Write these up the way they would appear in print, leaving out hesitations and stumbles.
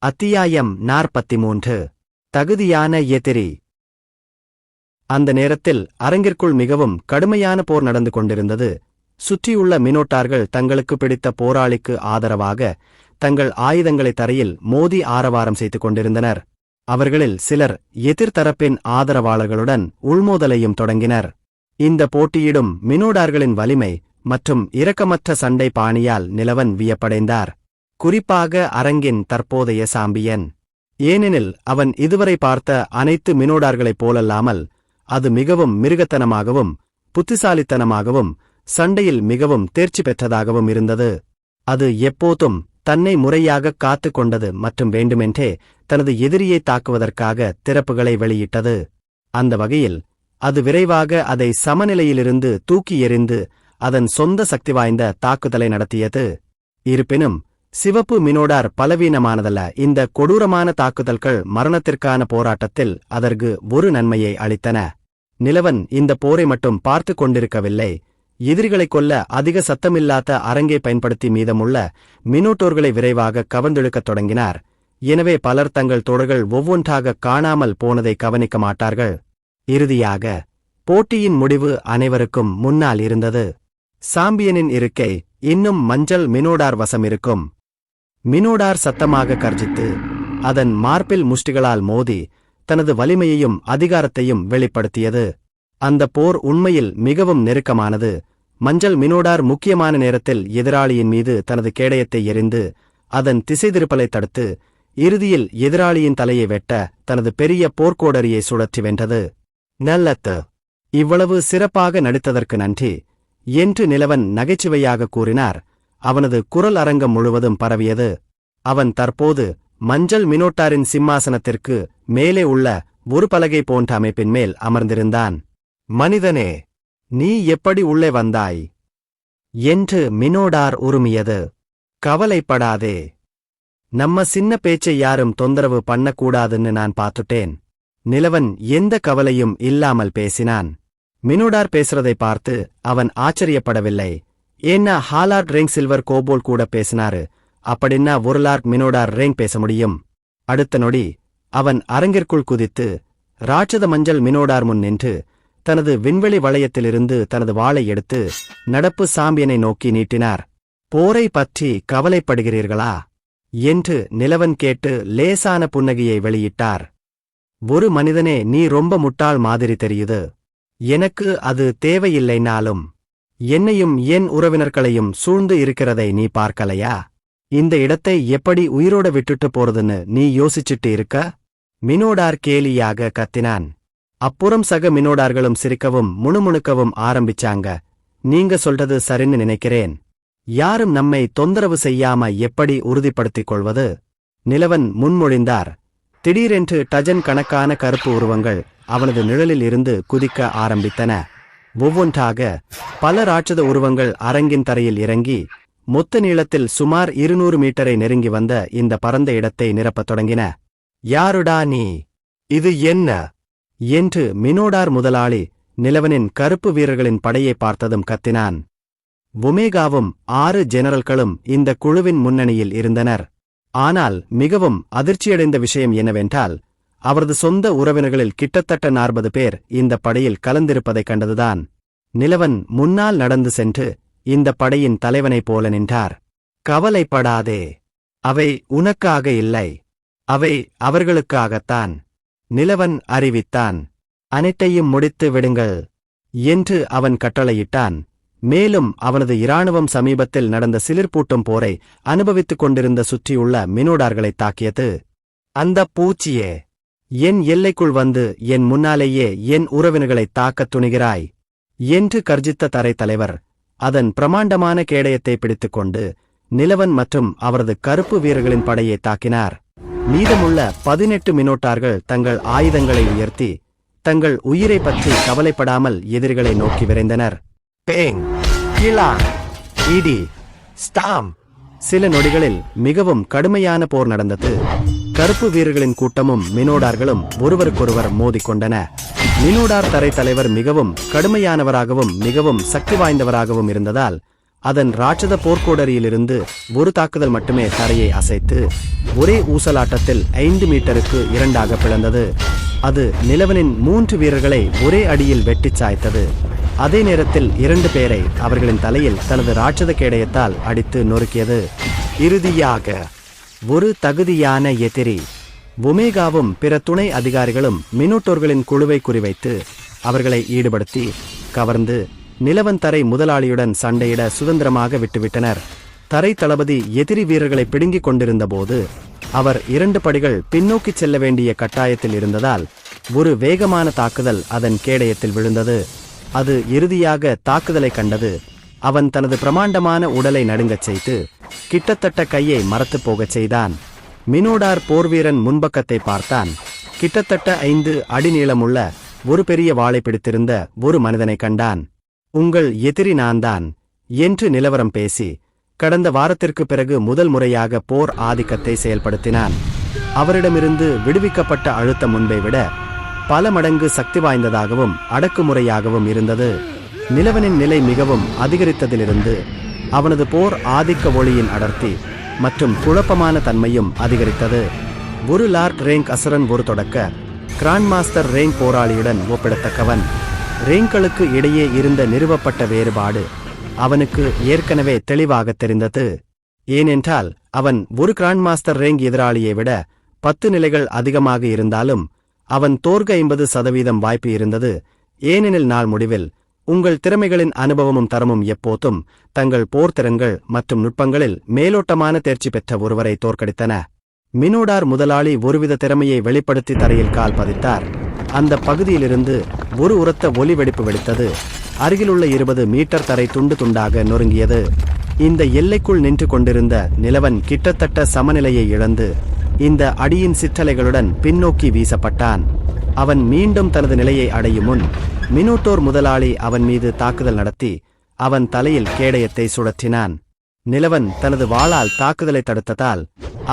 அத்தியாயம் 43 தகுதியான எதிரி. அந்த நேரத்தில் அரங்கிற்குள் மிகவும் கடுமையான போர் நடந்து கொண்டிருந்தது. சுற்றியுள்ள மினோட்டார்கள் தங்களுக்கு பிடித்த போராளிக்கு ஆதரவாக தங்கள் ஆயுதங்களை தரையில் மோதி ஆரவாரம் செய்து கொண்டிருந்தனர். அவர்களில் சிலர் எதிர்த்தரப்பின் ஆதரவாளர்களுடன் உள்மோதலையும் தொடங்கினர். இந்த போட்டியிடும் மினோடார்களின் வலிமை மற்றும் இரக்கமற்ற சண்டை பாணியால் நிலவன் வியப்படைந்தார். குறிப்பாக அரங்கின் தற்போதைய சாம்பியன். ஏனெனில் அவன் இதுவரை பார்த்த அனைத்து மினோடார்களைப் போலல்லாமல் அது மிகவும் மிருகத்தனமாகவும் புத்திசாலித்தனமாகவும் சண்டையில் மிகவும் தேர்ச்சி பெற்றதாகவும் இருந்தது. அது எப்போதும் தன்னை முறையாக காத்து கொண்டது மற்றும் வேண்டுமென்றே தனது எதிரியை தாக்குவதற்காக திறப்புகளை வெளியிட்டது. அந்த வகையில் அது விரைவாக அதை சமநிலையிலிருந்து தூக்கி எறிந்து அதன் சொந்த சக்தி வாய்ந்த தாக்குதலை நடத்தியது. இருப்பினும் சிவப்பு மினோடார் பலவீனமானதல்ல. இந்த கொடூரமான தாக்குதல்கள் மரணத்திற்கான போராட்டத்தில் அதற்கு ஒரு நன்மையை அளித்தன. நிலவன் இந்த போரை மட்டும் பார்த்து கொண்டிருக்கவில்லை. எதிரிகளைக் கொல்ல அதிக சத்தமில்லாத அரங்கை பயன்படுத்தி மீதமுள்ள மினோட்டோர்களை விரைவாக கவர்ந்தெழுக்கத் தொடங்கினார். எனவே பலர் தங்கள் தோள்கள் ஒவ்வொன்றாக காணாமல் போனதை கவனிக்க மாட்டார்கள். இறுதியாக போட்டியின் முடிவு அனைவருக்கும் முன்னால் இருந்தது. சாம்பியனின் இருக்கை இன்னும் மஞ்சள் மினோடார் வசம் இருக்கும். மினோடார் சத்தமாக கர்ஜித்து அதன் மார்பில் முஷ்டிகளால் மோதி தனது வலிமையையும் அதிகாரத்தையும் வெளிப்படுத்தியது. அந்த போர் உண்மையில் மிகவும் நெருக்கமானது. மஞ்சள் மினோடார் முக்கியமான நேரத்தில் எதிராளியின் மீது தனது கேடயத்தை எறிந்து அதன் திசை திருப்பலை தடுத்து இறுதியில் எதிராளியின் தலையை வெட்ட தனது பெரிய போர்க்கோடரியை சுழற்றி வென்றது. நல்லது, இவ்வளவு சிறப்பாக நடித்ததற்கு நன்றி என்று நிலவன் நகைச்சுவையாக கூறினார். அவனது குரல் அரங்கம் முழுவதும் பரவியது. அவன் தற்போது மஞ்சள் மினோட்டாரின் சிம்மாசனத்திற்கு மேலே உள்ள ஒரு பலகை போன்ற அமைப்பின் மேல் அமர்ந்திருந்தான். மனிதனே, நீ எப்படி உள்ளே வந்தாய் என்று மினோடார் உருமியது. கவலைப்படாதே, நம்ம சின்ன பேச்சை யாரும் தொந்தரவு பண்ணக்கூடாதுன்னு நான் பார்த்துட்டேன். நிலவன் எந்த கவலையும் இல்லாமல் பேசினான். மினோடார் பேசுறதை பார்த்து அவன் ஆச்சரியப்படவில்லை. ஏன்னா ஹாலார்ட் ரேங் சில்வர் கோபோல் கூட பேசினாரு. அப்படின்னா ஒரு லார்ட் மினோடார் ரேங் பேச முடியும். அடுத்த நொடி அவன் அரங்கிற்குள் குதித்து ராட்சத மஞ்சள் மினோடார் முன் நின்று தனது விண்வெளி வளையத்திலிருந்து தனது வாளை எடுத்து நடப்பு சாம்பியனை நோக்கி நீட்டினார். போரை பற்றி கவலைப்படுகிறீர்களா என்று நிலவன் கேட்டு லேசான புன்னகையை வெளியிட்டார். ஒரு மனிதனே, நீ ரொம்ப முட்டாள் மாதிரி தெரியுது. எனக்கு அது தேவையில்லைனாலும் என்னையும் என் உறவினர்களையும் சூழ்ந்து இருக்கிறதை நீ பார்க்கலையா? இந்த இடத்தை எப்படி உயிரோட விட்டுட்டு போறதுன்னு நீ யோசிச்சுட்டு இருக்க? மினோடார் கேலியாக கத்தினான். அப்புறம் சக மினோடார்களும் சிரிக்கவும் முணுமுணுக்கவும் ஆரம்பிச்சாங்க. நீங்க சொல்றது சரின்னு நினைக்கிறேன். யாரும் நம்மை தொந்தரவு செய்யாம எப்படி உறுதிப்படுத்திக் கொள்வது? நிலவன் முன்மொழிந்தார். திடீரென்று டஜன் கணக்கான கருப்பு உருவங்கள் அவனது நிழலில் இருந்து குதிக்க ஆரம்பித்தன. ஒவ்வொன்றாக பல ராட்சத உருவங்கள் அரங்கின் தரையில் இறங்கி மொத்த நீளத்தில் சுமார் 200 மீட்டரை நெருங்கி வந்த இந்த பரந்த இடத்தை நிரப்பத் தொடங்கின. யாருடா நீ? இது என்ன என்று மினோடார் முதலாளி நிலவனின் கருப்பு வீரர்களின் படையை பார்த்ததும் கத்தினான். ஒமேகாவும் 6 ஜெனரல்களும் இந்த குழுவின் முன்னணியில் இருந்தனர். ஆனால் மிகவும் அதிர்ச்சியடைந்த விஷயம் என்னவென்றால் அவரது சொந்த உறவினர்களில் கிட்டத்தட்ட 40 பேர் இந்த படையில் கலந்திருப்பதைக் கண்டதுதான். நிலவன் முன்னால் நடந்து சென்று இந்த படையின் தலைவனைப் போல நின்றார். கவலைப்படாதே, அவை உனக்காக இல்லை, அவை அவர்களுக்காகத்தான் நிலவன் அறிவித்தான். அனைத்தையும் முடித்து விடுங்கள் என்று அவன் கட்டளையிட்டான். மேலும் அவனது இராணுவம் சமீபத்தில் நடந்த சிலிர்ப்பூட்டும் போரை அனுபவித்துக் கொண்டிருந்த சுற்றியுள்ள மினோடார்களைத் தாக்கியது. அந்த பூச்சியே, என் எல்லைக்குள் வந்து என் முன்னாலேயே என் உறவினர்களைத் தாக்கத் துணிகிறாய் என்று கர்ஜித்த தரைத்தலைவர் அதன் பிரமாண்டமான கேடயத்தை பிடித்துக்கொண்டு நிலவன் மற்றும் அவரது கருப்பு வீரர்களின் படையை தாக்கினார். மீதமுள்ள 18 மினோட்டார்கள் தங்கள் ஆயுதங்களை உயர்த்தி தங்கள் உயிரை பற்றி கவலைப்படாமல் எதிரிகளை நோக்கி விரைந்தனர். பேங், கிளாங், இடி, ஸ்டாம். சில நொடிகளில் மிகவும் கடுமையான போர் நடந்தது. கருப்பு வீரர்களின் கூட்டமும் மினோடார்களும் ஒருவருக்கொருவர் மோதிக்கொண்டன. மினோடார் தரைத்தலைவர் மிகவும் கடுமையானவராகவும் மிகவும் சக்தி வாய்ந்தவராகவும் இருந்ததால் அதன் ராட்சத போர்க்கோடரியிலிருந்து ஒரு தாக்குதல் மட்டுமே தரையை அசைத்து ஒரே ஊசலாட்டத்தில் 5 மீட்டருக்கு 2ஆக பிளந்தது. அது நிலவனின் 3 வீரர்களை ஒரே அடியில் வெட்டிச் சாய்த்தது. அதே நேரத்தில் 2 பேரை அவர்களின் தலையில் தனது ராட்சத கேடயத்தால் அடித்து நொறுக்கியது. இறுதியாக ஒரு தகுதியான எதிரி ஒமேகாவும் பிற துணை அதிகாரிகளும் மினோட்டோர்களின் குழுவை குறிவைத்து அவர்களை ஈடுபடுத்தி கவர்ந்து நிலவன் தரை முதலாளியுடன் சண்டையிட சுதந்திரமாக விட்டுவிட்டனர். தரை தளபதி எதிரி வீரர்களை பிடுங்கிக் கொண்டிருந்தபோது அவர் 2 படிகள் பின்னோக்கி செல்ல வேண்டிய கட்டாயத்தில் இருந்ததால் ஒரு வேகமான தாக்குதல் அதன் கேடயத்தில் விழுந்தது. அது இறுதியாக தாக்குதலை கண்டது. அவன் தனது பிரமாண்டமான உடலை நடுங்கச் செய்து கிட்டத்தட்ட கையை மரத்துப் போகச் செய்தான். மினோடார் போர்வீரன் முன்பக்கத்தை பார்த்தான். கிட்டத்தட்ட 5 அடி நீளமுள்ள ஒரு பெரிய வாளை பிடித்திருந்த ஒரு மனிதனை கண்டான். உங்கள் எதிரி நான்தான் என்று நிலவரம் பேசி கடந்த வாரத்திற்கு பிறகு முதல் முறையாக போர் ஆதிக்கத்தை செயல்படுத்தினான். அவரிடமிருந்து விடுவிக்கப்பட்ட அழுத்தம் முன்பை விட பல மடங்கு சக்தி வாய்ந்ததாகவும் அடக்குமுறையாகவும் இருந்தது. நிலவனின் நிலை மிகவும் அதிகரித்ததிலிருந்து அவனது போர் ஆதிக்க ஒளியின் அடர்த்தி மற்றும் குழப்பமான தன்மையும் அதிகரித்தது. ஒரு லார்ட் ரேங்க் அசுரன் ஒரு தொடக்க கிராண்ட் மாஸ்டர் ரேங்க் போராளியுடன் ஒப்பிடத்தக்கவன். ரேங்களுக்கு இடையே இருந்த நிறுவப்பட்ட வேறுபாடு அவனுக்கு ஏற்கனவே தெளிவாக தெரிந்தது. ஏனென்றால் அவன் ஒரு கிராண்ட் மாஸ்டர் ரேங்க் எதிராளியை விட 10 நிலைகள் அதிகமாக இருந்தாலும் அவன் தோற்க 50% வாய்ப்பு இருந்தது. ஏனெனில் நாள் முடிவில் உங்கள் திறமைகளின் அனுபவமும் தரமும் எப்போதும் தங்கள் போர்த்திறன்கள் மற்றும் நுட்பங்களில் மேலோட்டமான தேர்ச்சி பெற்ற ஒருவரை தோற்கடித்தன. மினோடார் முதலாளி ஒருவித திறமையை வெளிப்படுத்தி தரையில் கால் பதித்தார். அந்த பகுதியிலிருந்து ஒரு உரத்த ஒலி வெடிப்பு வெடித்தது. அருகிலுள்ள 20 மீட்டர் தரை துண்டு துண்டாக நொறுங்கியது. இந்த எல்லைக்குள் நின்று கொண்டிருந்த நிலவன் கிட்டத்தட்ட சமநிலையை இழந்து இந்த அடியின் சிற்றலைகளுடன் பின்னோக்கி வீசப்பட்டான். அவன் மீண்டும் தனது நிலையை அடையும் முன் மினோட்டோர் முதலாளி அவன் மீது தாக்குதல் நடத்தி அவன் தலையில் கேடயத்தை சுழற்றினான். நிலவன் தனது வாளால் தாக்குதலை தடுத்ததால்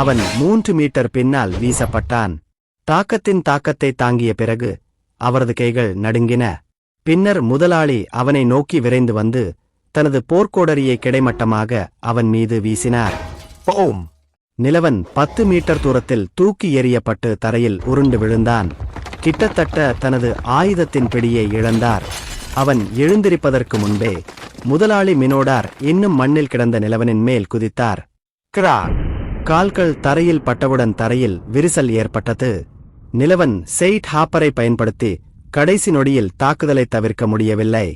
அவன் 3 மீட்டர் பின்னால் வீசப்பட்டான். தாக்கத்தின் தாக்கத்தை தாங்கிய பிறகு அவரது கைகள் நடுங்கின. பின்னர் முதலாளி அவனை நோக்கி விரைந்து வந்து தனது போர்க்கோடரியை கிடைமட்டமாக அவன் மீது வீசினார். போம்! நிலவன் 10 மீட்டர் தூரத்தில் தூக்கி எறியப்பட்டு தரையில் உருண்டு விழுந்தான். கிட்டத்தட்ட தனது ஆயுதத்தின் பிடியை இழந்தார். அவன் எழுந்திருப்பதற்கு முன்பே முதலாளி மினோடார் இன்னும் மண்ணில் கிடந்த நிலவனின் மேல் குதித்தார். கிராக்! கால்கள் தரையில் பட்டவுடன் தரையில் விரிசல் ஏற்பட்டது. நிலவன் செயிட் ஹாப்பரை பயன்படுத்தி கடைசி நொடியில் தாக்குதலை தவிர்க்க முடியவில்லை.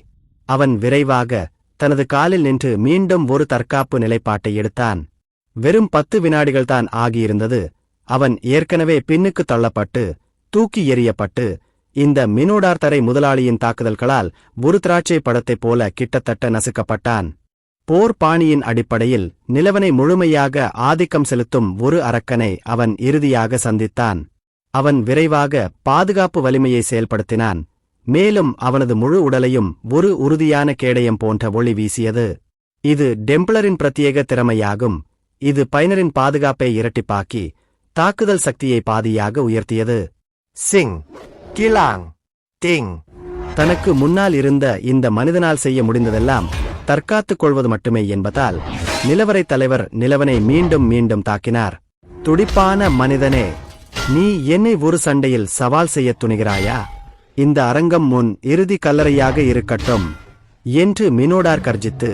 அவன் விரைவாக தனது காலில் நின்று மீண்டும் ஒரு தற்காப்பு நிலைப்பாட்டை எடுத்தான். வெறும் 10 வினாடிகள்தான் ஆகியிருந்தது. அவன் ஏற்கனவே பின்னுக்கு தள்ளப்பட்டு தூக்கி எறியப்பட்டு இந்த மினோடார் தரை முதலாளியின் தாக்குதல்களால் ஒரு திராட்சை பழத்தைப் போல கிட்டத்தட்ட நசுக்கப்பட்டான். போர் பாணியின் அடிப்படையில் நிலவனை முழுமையாக ஆதிக்கம் செலுத்தும் ஒரு அரக்கனை அவன் இறுதியாக சந்தித்தான். அவன் விரைவாக பாதுகாப்பு வலிமையை செயல்படுத்தினான். மேலும் அவனது முழு உடலையும் ஒரு உறுதியான கேடயம் போன்ற ஒளி வீசியது. இது டெம்ப்ளரின் பிரத்யேக திறமையாகும். இது பயனரின் பாதுகாப்பை இரட்டிப்பாக்கி தாக்குதல் சக்தியை பாதியாக உயர்த்தியது. சிங்! கிலாங்! டிங்! தனக்கு முன்னால் இருந்த இந்த மனிதனால் செய்ய முடிந்ததெல்லாம் தற்காத்துக் கொள்வது மட்டுமே என்பதால் நிலவரை தலைவர் நிலவனை மீண்டும் மீண்டும் தாக்கினார். துடிப்பான மனிதனே, நீ என்னை ஒரு சண்டையில் சவால் செய்ய துணிகிறாயா? இந்த அரங்கம் முன் இறுதி கல்லறையாக இருக்கட்டும் என்று மினோடார் கர்ஜித்து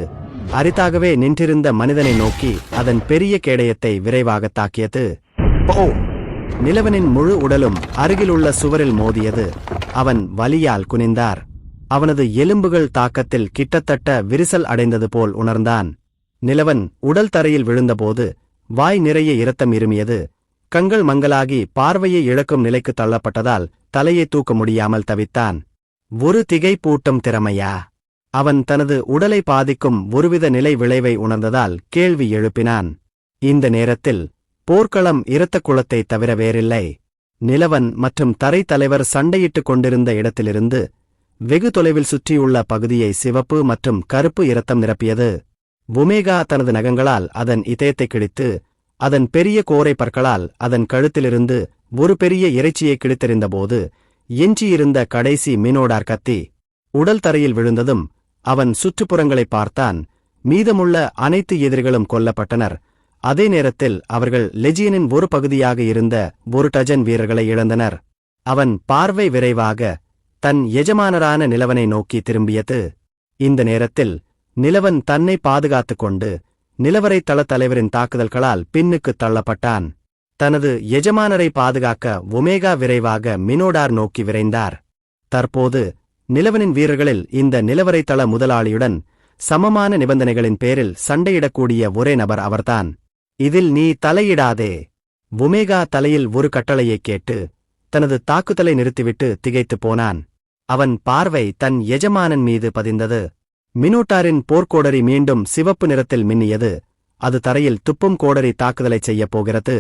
அரிதாகவே நின்றிருந்த மனிதனை நோக்கி அதன் பெரிய கேடயத்தை விரைவாக தாக்கியது. போ! நிலவனின் முழு உடலும் அருகிலுள்ள சுவரில் மோதியது. அவன் வலியால் குனிந்தார். அவனது எலும்புகள் தாக்கத்தில் கிட்டத்தட்ட விரிசல் அடைந்தது போல் உணர்ந்தான். நிலவன் உடல் தரையில் விழுந்தபோது வாய் நிறைய இரத்தம் இருமியது. கண்கள் மங்கலாகி பார்வையை இழக்கும் நிலைக்கு தள்ளப்பட்டதால் தலையை தூக்க முடியாமல் தவித்தான். ஒரு திகைப்பூட்டும் திறமையா? அவன் தனது உடலை பாதிக்கும் ஒருவித நிலை விளைவை உணர்ந்ததால் கேள்வி எழுப்பினான். இந்த நேரத்தில் போர்க்களம் இரத்த குளத்தை தவிர வேறில்லை. நிலவன் மற்றும் தரை தலைவர் சண்டையிட்டுக் கொண்டிருந்த இடத்திலிருந்து வெகு தொலைவில் சுற்றியுள்ள பகுதியை சிவப்பு மற்றும் கருப்பு இரத்தம் நிரப்பியது. ஒமேகா தனது நகங்களால் அதன் இதயத்தை கிழித்து அதன் பெரிய கோரை பற்களால் அதன் கழுத்திலிருந்து ஒரு பெரிய இறைச்சியை கிழித்தெறிந்தபோது எஞ்சியிருந்த கடைசி மினோடார் கத்தி உடல் தரையில் விழுந்ததும் அவன் சுற்றுப்புறங்களை பார்த்தான். மீதமுள்ள அனைத்து எதிரிகளும் கொல்லப்பட்டனர். அதே நேரத்தில் அவர்கள் லெஜியனின் ஒரு பகுதியாக இருந்த ஒரு டஜன் வீரர்களை இழந்தனர். அவன் பார்வை விரைவாக தன் எஜமானரான நிலவனை நோக்கி திரும்பியது. இந்த நேரத்தில் நிலவன் தன்னை பாதுகாத்துக் கொண்டு நிலவரை தள தலைவரின் தாக்குதல்களால் பின்னுக்குத் தள்ளப்பட்டான். தனது எஜமானரை பாதுகாக்க ஒமேகா விரைவாக மினோடார் நோக்கி விரைந்தார். தற்போது நிலவனின் வீரர்களில் இந்த நிலவரை தள முதலாளியுடன் சமமான நிபந்தனைகளின் பேரில் சண்டையிடக்கூடிய ஒரே நபர் அவர்தான். இதில் நீ தலையிடாதே. ஒமேகா தலையில் ஒரு கட்டளையைக் கேட்டு தனது தாக்குதலை நிறுத்திவிட்டு திகைத்துப் போனான். அவன் பார்வை தன் எஜமானன் மீது பதிந்தது. மினோட்டாரின் போர்க்கோடரி மீண்டும் சிவப்பு நிறத்தில் மின்னியது. அது தரையில் துப்பும் கோடரி தாக்குதலைச் செய்யப் போகிறது.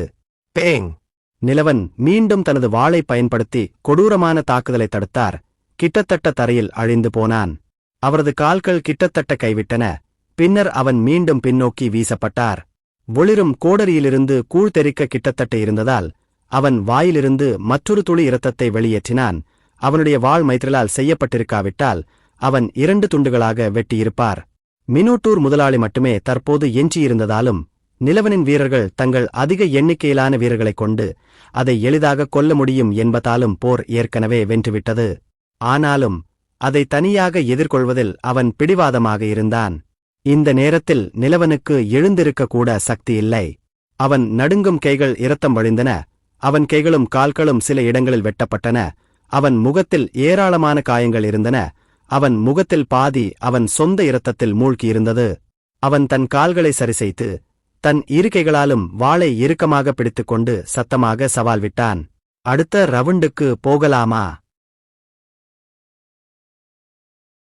பேங்! நிலவன் மீண்டும் தனது வாளை பயன்படுத்தி கொடூரமான தாக்குதலை தடுத்தார். கிட்டத்தட்ட தரையில் அழிந்து போனான். அவரது கால்கள் கிட்டத்தட்ட கைவிட்டன. பின்னர் அவன் மீண்டும் பின்னோக்கி வீசப்பட்டார். ஒளிரும் கோடரியிலிருந்து கூழ் தெறிக்க கிட்டத்தட்ட இருந்ததால் அவன் வாயிலிருந்து மற்றொரு துளி இரத்தத்தை வெளியேற்றினான். அவனுடைய வாள் மைத்திரலால் செய்யப்பட்டிருக்காவிட்டால் அவன் 2 துண்டுகளாக வெட்டியிருப்பார். மினோட்டூர் முதலாளி மட்டுமே தற்போது எஞ்சியிருந்ததாலும் நிலவனின் வீரர்கள் தங்கள் அதிக எண்ணிக்கையிலான வீரர்களைக் கொண்டு அதை எளிதாக கொல்ல முடியும் என்பதாலும் போர் ஏற்கனவே வென்றுவிட்டது. ஆனாலும் அதை தனியாக எதிர்கொள்வதில் அவன் பிடிவாதமாக இருந்தான். இந்த நேரத்தில் நிலவனுக்கு எழுந்திருக்கக்கூட சக்தி இல்லை. அவன் நடுங்கும் கைகள் இரத்தம் வழிந்தன. அவன் கைகளும் கால்களும் சில இடங்களில் வெட்டப்பட்டன. அவன் முகத்தில் ஏராளமான காயங்கள் இருந்தன. அவன் முகத்தில் பாதி அவன் சொந்த இரத்தத்தில் மூழ்கியிருந்தது. அவன் தன் கால்களை சரிசெய்து தன் இரு கைகளாலும் வாளை இறுக்கமாக பிடித்துக்கொண்டு சத்தமாக சவால் விட்டான். அடுத்த ரவுண்டுக்கு போகலாமா?